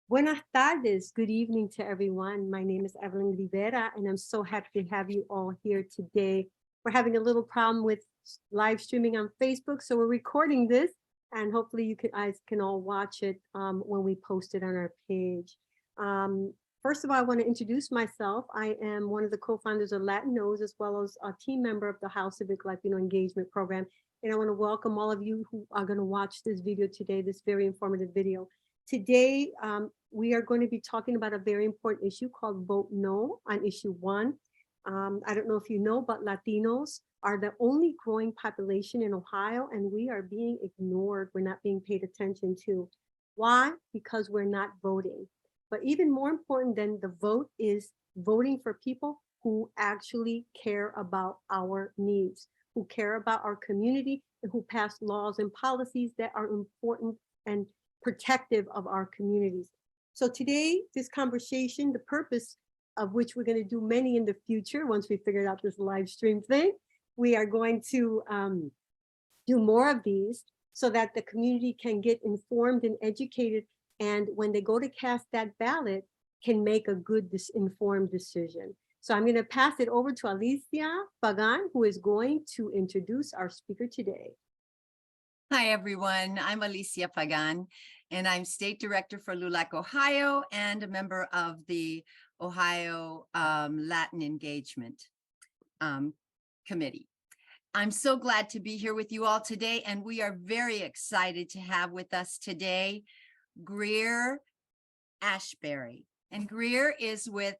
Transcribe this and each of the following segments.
Buenas tardes. Good evening to everyone. My name is Evelyn Rivera, and I'm so happy to have you all here today. We're having a little problem with live streaming on Facebook, so we're recording this, and hopefully you guys can all watch it when we post it on our page. First of all, I want to introduce myself. I am one of the co-founders of Latinos, as well as a team member of the House Civic Latino Engagement Program. And I want to welcome all of you who are going to watch this video today, this very informative video. Today, we are going to be talking about a very important issue called Vote No on issue 1. I don't know if you know, but Latinos are the only growing population in Ohio, and we are being ignored. We're not being paid attention to. Why? Because we're not voting. But even more important than the vote is voting for people who actually care about our needs, who care about our community, and who pass laws and policies that are important and protective of our communities. So today, this conversation, the purpose of which we're going to do many in the future, once we figured out this live stream thing, we are going to do more of these so that the community can get informed and educated, and when they go to cast that ballot, can make a good informed decision. So I'm going to pass it over to Alicia Pagan, who is going to introduce our speaker today. Hi, everyone. I'm Alicia Pagan, and I'm State Director for LULAC, Ohio, and a member of the Ohio Latin Engagement Committee. I'm so glad to be here with you all today, and we are very excited to have with us today Greer Aeschbury. And Greer is with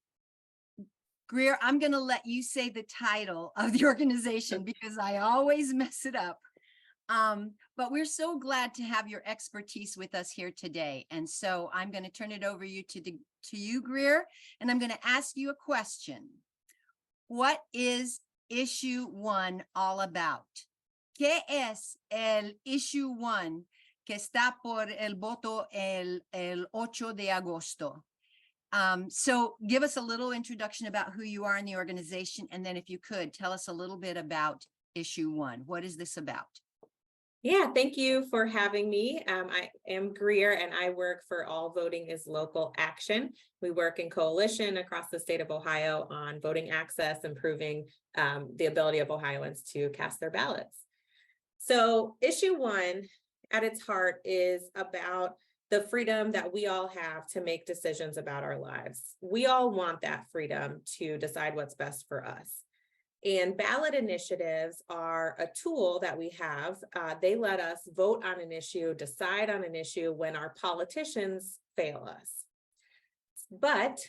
Greer. I'm going to let you say the title of the organization because I always mess it up. But we're so glad to have your expertise with us here today. And so I'm going to turn it over to you, Greer, and I'm going to ask you a question. What is issue 1 all about? ¿Qué es el issue 1 que está por el voto el 8 de agosto? So give us a little introduction about who you are in the organization. And then if you could tell us a little bit about issue 1. What is this about? Yeah, thank you for having me. I am Greer, and I work for All Voting is Local Action. We work in coalition across the state of Ohio on voting access, improving the ability of Ohioans to cast their ballots. So issue 1 at its heart is about the freedom that we all have to make decisions about our lives. We all want that freedom to decide what's best for us. And ballot initiatives are a tool that we have. They let us vote on an issue, decide on an issue when our politicians fail us. But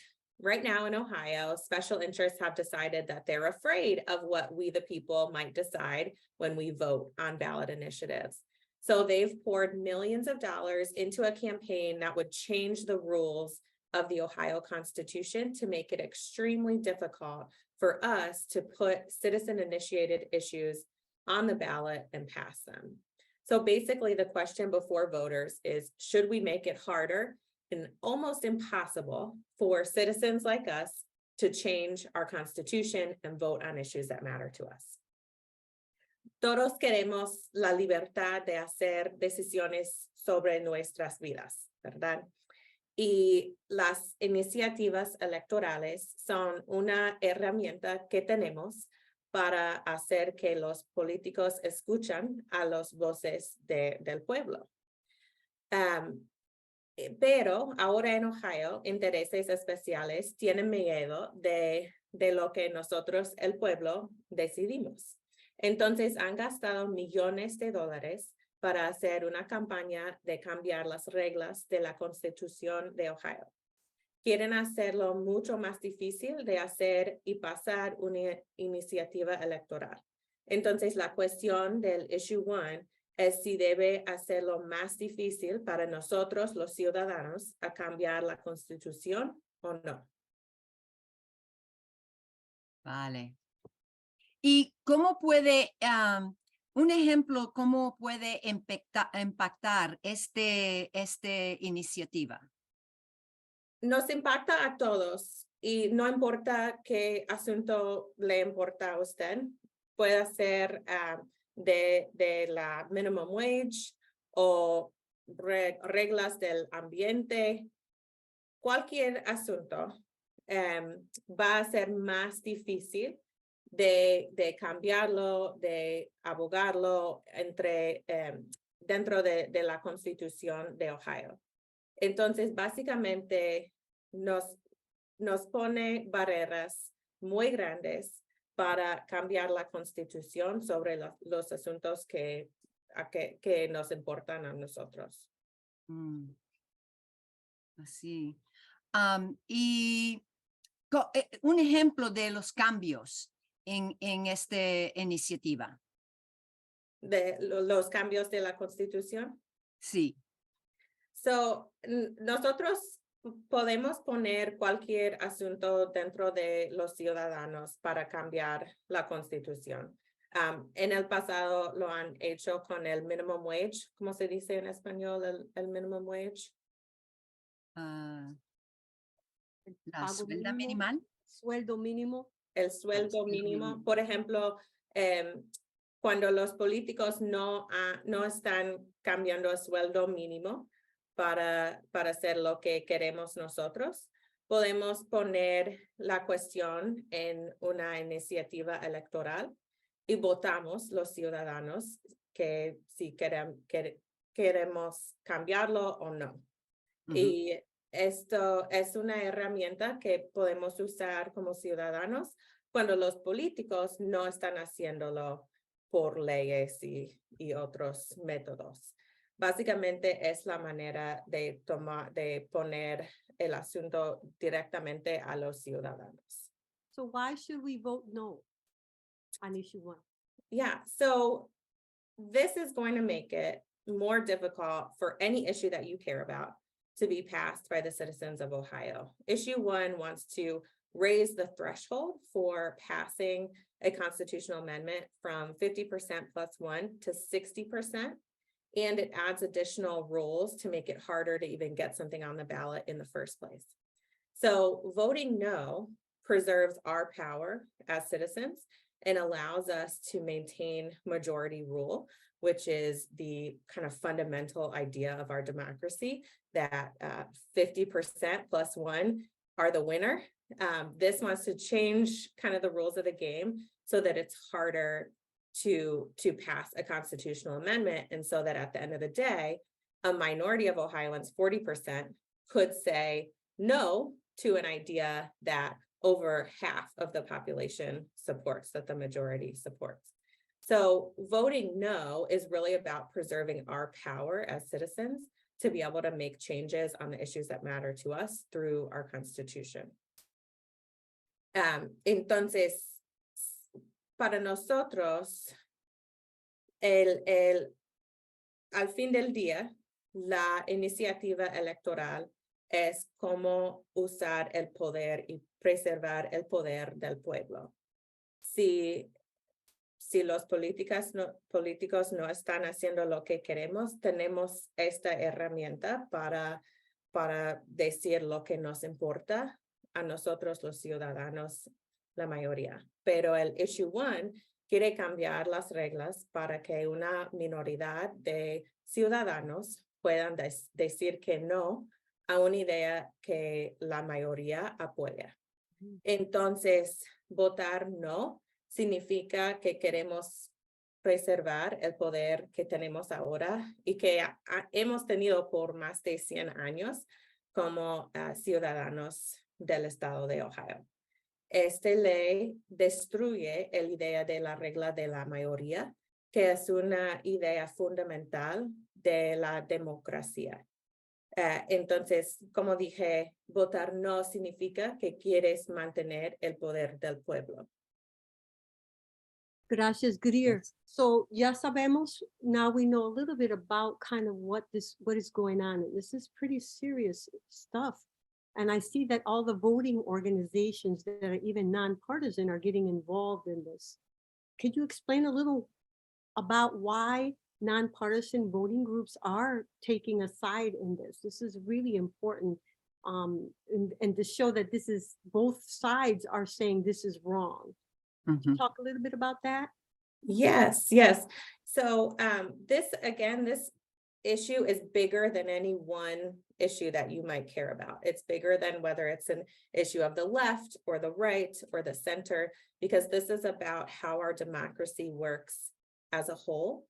right now in Ohio, special interests have decided that they're afraid of what we, the people, might decide when we vote on ballot initiatives. So they've poured millions of dollars into a campaign that would change the rules of the Ohio Constitution to make it extremely difficult for us to put citizen-initiated issues on the ballot and pass them. So basically, the question before voters is, should we make it harder and almost impossible for citizens like us to change our Constitution and vote on issues that matter to us? Todos queremos la libertad de hacer decisiones sobre nuestras vidas, ¿verdad? Y las iniciativas electorales son una herramienta que tenemos para hacer que los políticos escuchen a las voces del pueblo. Pero ahora en Ohio, intereses especiales tienen miedo de lo que nosotros, el pueblo, decidimos. Entonces han gastado millones de dólares para hacer una campaña de cambiar las reglas de la Constitución de Ohio. Quieren hacerlo mucho más difícil de hacer y pasar una iniciativa electoral. Entonces, la cuestión del issue 1 es si debe hacerlo más difícil para nosotros, los ciudadanos, a cambiar la Constitución o no. Vale. ¿Y cómo puede... un ejemplo, ¿cómo puede impactar esta iniciativa? Nos impacta a todos y no importa qué asunto le importa a usted. Puede ser de la minimum wage o reglas del ambiente cualquier asunto va a ser más difícil de cambiarlo, de abogarlo dentro de la Constitución de Ohio. Entonces, básicamente nos pone barreras muy grandes para cambiar la Constitución sobre los asuntos que nos importan a nosotros. Mm. Así. Y un ejemplo de los cambios en esta iniciativa. De los cambios de la Constitución. Sí. So, nosotros podemos poner cualquier asunto dentro de los ciudadanos para cambiar la Constitución. En el pasado lo han hecho con el minimum wage. ¿Cómo se dice en español el minimum wage? La Pago suelda mínimo, minimal. sueldo mínimo. El sueldo mínimo. Por ejemplo, cuando los políticos no están cambiando el sueldo mínimo para hacer lo que queremos nosotros, podemos poner la cuestión en una iniciativa electoral y votamos los ciudadanos que si queremos cambiarlo o no. Y esto es una herramienta que podemos usar como ciudadanos cuando los políticos no están haciéndolo por leyes y otros métodos. Básicamente es la manera de poner el asunto directamente a los ciudadanos. So why should we vote no on issue 1? Yeah, so this is going to make it more difficult for any issue that you care about to be passed by the citizens of Ohio. Issue 1 wants to raise the threshold for passing a constitutional amendment from 50% plus 1 to 60%. And it adds additional rules to make it harder to even get something on the ballot in the first place. So voting no preserves our power as citizens and allows us to maintain majority rule, which is the kind of fundamental idea of our democracy, that 50% plus 1 are the winner. This wants to change kind of the rules of the game so that it's harder to pass a constitutional amendment, and so that at the end of the day, a minority of Ohioans, 40%, could say no to an idea that over half of the population supports, that the majority supports. So voting no is really about preserving our power as citizens to be able to make changes on the issues that matter to us through our Constitution. Entonces, para nosotros, al fin del día, la iniciativa electoral es cómo usar el poder y preservar el poder del pueblo. Si los políticos no están haciendo lo que queremos, tenemos esta herramienta para decir lo que nos importa a nosotros los ciudadanos, la mayoría. Pero el issue 1 quiere cambiar las reglas para que una minoría de ciudadanos puedan decir que no a una idea que la mayoría apoya. Entonces, votar no significa que queremos preservar el poder que tenemos ahora y que hemos tenido por más de 100 años como ciudadanos del estado de Ohio. Esta ley destruye la idea de la regla de la mayoría, que es una idea fundamental de la democracia. Entonces, como dije, votar no significa que quieres mantener el poder del pueblo. Gracias, Greer. So ya sabemos, now we know a little bit about kind of what is going on. And this is pretty serious stuff. And I see that all the voting organizations that are even nonpartisan are getting involved in this. Could you explain a little about why nonpartisan voting groups are taking a side in this? This is really important. And to show that this is, both sides are saying this is wrong. Talk a little bit about that. Yes. So this issue is bigger than any one issue that you might care about. It's bigger than whether it's an issue of the left or the right or the center, because this is about how our democracy works as a whole.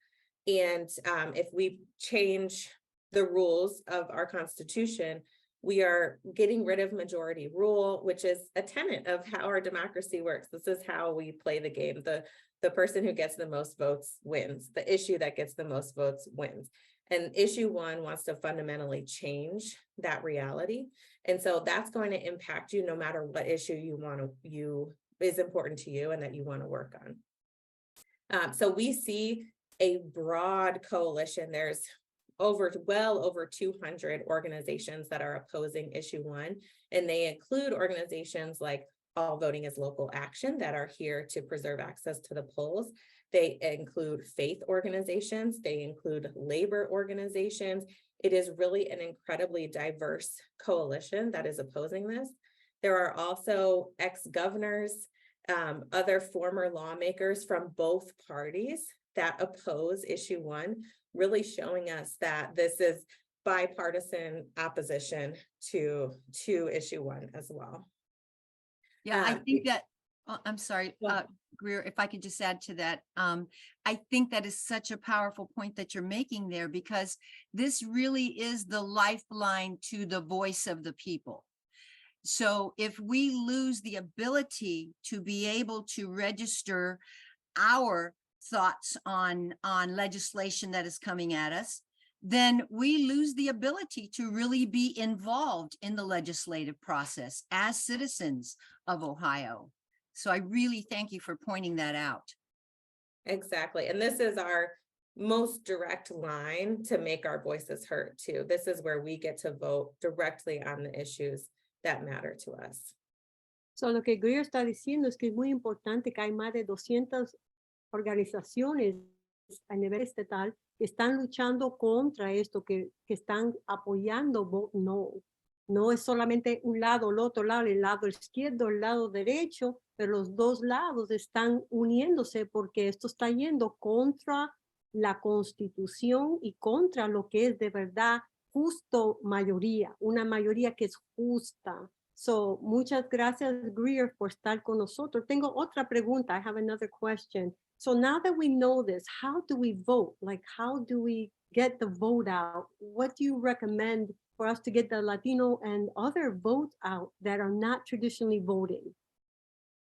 And if we change the rules of our Constitution, we are getting rid of majority rule, which is a tenet of how our democracy works. This is how we play the game. The person who gets the most votes wins. The issue that gets the most votes wins. And issue one wants to fundamentally change that reality. And so that's going to impact you no matter what issue is important to you and that you want to work on. So we see a broad coalition. There's well over 200 organizations that are opposing issue one. And they include organizations like All Voting is Local Action that are here to preserve access to the polls. They include faith organizations. They include labor organizations. It is really an incredibly diverse coalition that is opposing this. There are also ex-governors, other former lawmakers from both parties that oppose issue one, really showing us that this is bipartisan opposition to issue one as well. Yeah, I think that, I'm sorry, Greer, if I could just add to that. I think that is such a powerful point that you're making there, because this really is the lifeline to the voice of the people. So if we lose the ability to be able to register our thoughts on legislation that is coming at us, then we lose the ability to really be involved in the legislative process as citizens of Ohio. So I really thank you for pointing that out. Exactly. And this is our most direct line to make our voices heard too. This is where we get to vote directly on the issues that matter to us. So lo que Greer está diciendo es que es muy importante que hay más de 200 organizaciones a nivel estatal que están luchando contra esto, que están apoyando vote no. No es solamente un lado, el otro lado, el lado izquierdo, el lado derecho, pero los dos lados están uniéndose porque esto está yendo contra la Constitución y contra lo que es de verdad justo mayoría, una mayoría que es justa. So, muchas gracias, Greer, por estar con nosotros. Tengo otra pregunta. I have another question. So now that we know this, how do we vote? Like, how do we get the vote out? What do you recommend for us to get the Latino and other votes out that are not traditionally voting?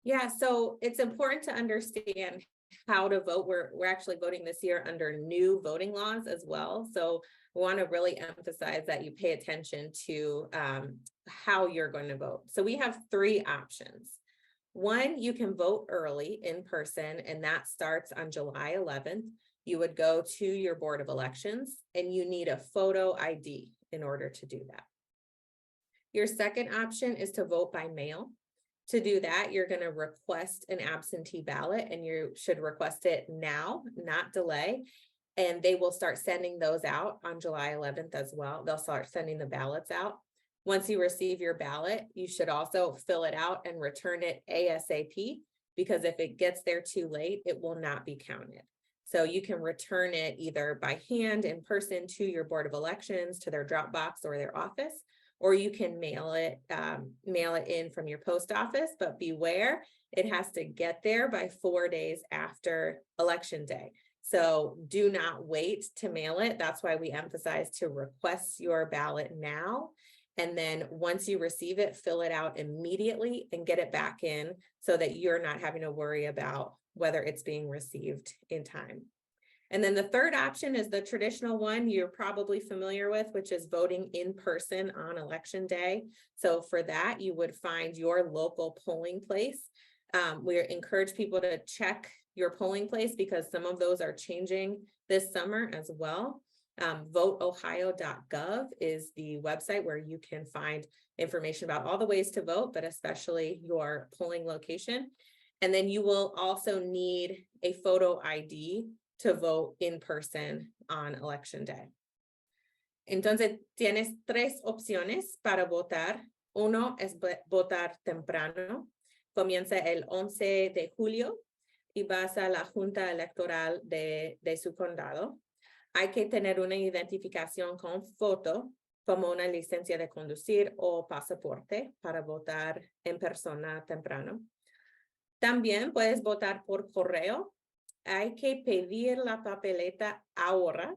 Yeah, so it's important to understand how to vote. We're actually voting this year under new voting laws as well. So we want to really emphasize that you pay attention to how you're going to vote. So we have three options. One, you can vote early in person, and that starts on July 11th. You would go to your Board of Elections, and you need a photo ID in order to do that. Your second option is to vote by mail. To do that, you're going to request an absentee ballot, and you should request it now, not delay. And they will start sending those out on July 11th as well. They'll start sending the ballots out. Once you receive your ballot, you should also fill it out and return it ASAP, because if it gets there too late, it will not be counted. So you can return it either by hand in person to your Board of Elections, to their drop box or their office, or you can mail it in from your post office, but beware, it has to get there by 4 days after Election Day. So do not wait to mail it. That's why we emphasize to request your ballot now. And then once you receive it, fill it out immediately and get it back in so that you're not having to worry about whether it's being received in time. And then the third option is the traditional one you're probably familiar with, which is voting in person on Election Day. So for that, you would find your local polling place. We encourage people to check your polling place because some of those are changing this summer as well. VoteOhio.gov is the website where you can find information about all the ways to vote, but especially your polling location. And then you will also need a photo ID to vote in person on Election Day. Entonces, tienes tres opciones para votar. Uno es votar temprano. Comienza el 11 de julio y vas a la Junta Electoral de su condado. Hay que tener una identificación con foto, como una licencia de conducir o pasaporte para votar en persona temprano. También puedes votar por correo. Hay que pedir la papeleta ahora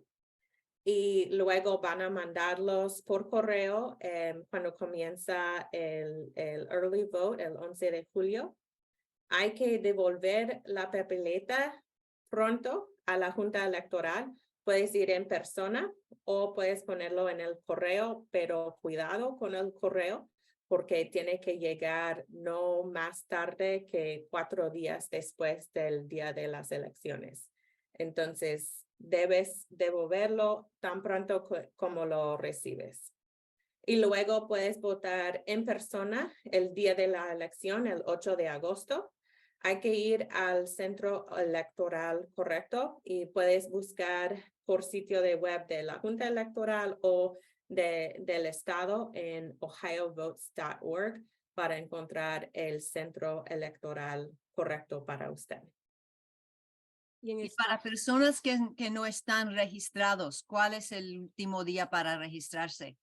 y luego van a mandarlos por correo cuando comienza el early vote, el 11 de julio. Hay que devolver la papeleta pronto a la Junta Electoral. Puedes ir en persona o puedes ponerlo en el correo, pero cuidado con el correo porque tiene que llegar no más tarde que 4 días después del día de las elecciones. Entonces, debes devolverlo tan pronto como lo recibes. Y luego puedes votar en persona el día de la elección, el 8 de agosto. Hay que ir al centro electoral correcto y puedes buscar por sitio de web de la Junta Electoral o del estado en ohiovotes.org para encontrar el centro electoral correcto para usted. Y para personas que no están registrados, ¿cuál es el último día para registrarse?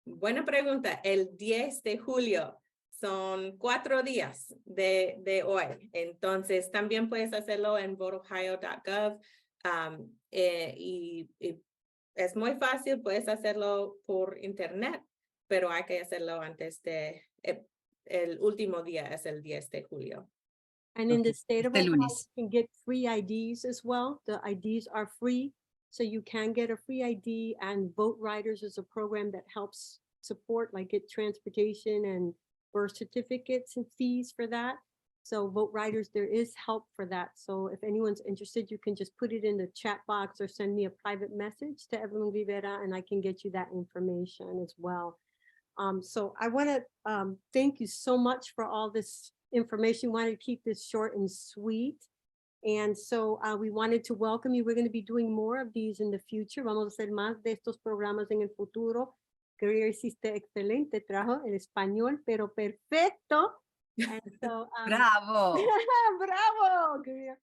Buena pregunta. El 10 de julio son 4 días de hoy. Entonces, también puedes hacerlo en voteohio.gov y es muy fácil. Puedes hacerlo por internet, pero hay que hacerlo antes de el último día es el 10 de julio. And in the state of Este Ohio, lunes. you can get free IDs as well. The IDs are free, so you can get a free ID, and Vote Riders is a program that helps support, like get transportation and birth certificates and fees for that. So Vote Riders, there is help for that. So if anyone's interested, you can just put it in the chat box or send me a private message to Evelyn Rivera and I can get you that information as well. So I want to thank you so much for all this information. We wanted to keep this short and sweet. And so we wanted to welcome you. We're going to be doing more of these in the future. Vamos a hacer más de estos programas en el futuro. Greer hiciste excelente trabajo en español, pero perfecto. And so, Bravo. bravo, Greer.